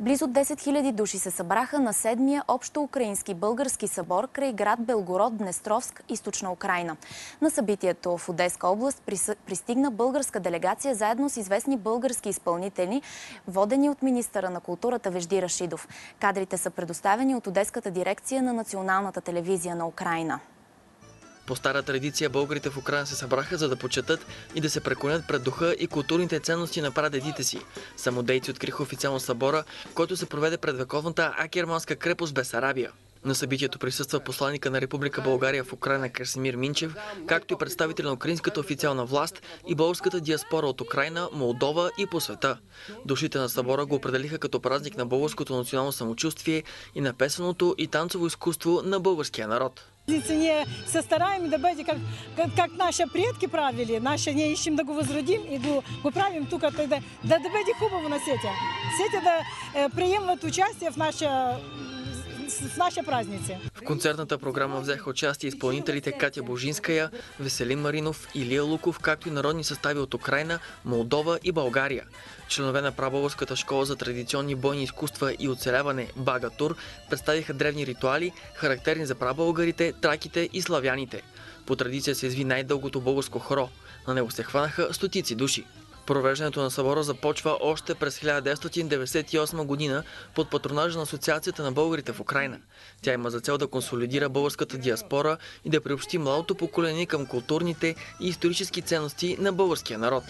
Близо 10 000 души се събраха на 7-я общоукраински български събор край град Белгород-Днестровск, източна Украйна. На събитието в Одеска област пристигна българска делегация заедно с известни български изпълнители, водени от министъра на културата Вежди Рашидов. Кадрите са предоставени от Одеската дирекция на Националната телевизия на Украйна. По стара традиция българите в Украйна се събраха, за да почетат и да се преклонят пред духа и културните ценности на прадедите си. Самодейци откриха официално събора, който се проведе пред вековната акерманска крепост Бесарабия. На събитието присъства посланика на Република България в Украйна Красимир Минчев, както и представители на украинската официална власт и българската диаспора от Украйна, Молдова и по света. Душите на събора го определиха като празник на българското национално самочувствие и на песеното и танцово изкуство на българския народ. Ние се стараем да бъде как наши предки правили, ние ищем да го възродим и го правим тук, да бъде хубаво на сетя. Сетя да приемат участие в наши празници. В концертната програма взеха участие изпълнителите Катя Божинская, Веселин Маринов, Илия Луков, както и народни състави от Украйна, Молдова и България. Членове на Прабългарската школа за традиционни бойни изкуства и оцеляване Багатур представиха древни ритуали, характерни за прабългарите, траките и славяните. По традиция се изви най-дългото българско хоро. На него се хванаха стотици души. Провеждането на събора започва още през 1998 година под патронажа на Асоциацията на българите в Украйна. Тя има за цел да консолидира българската диаспора и да приобщи младото поколение към културните и исторически ценности на българския народ.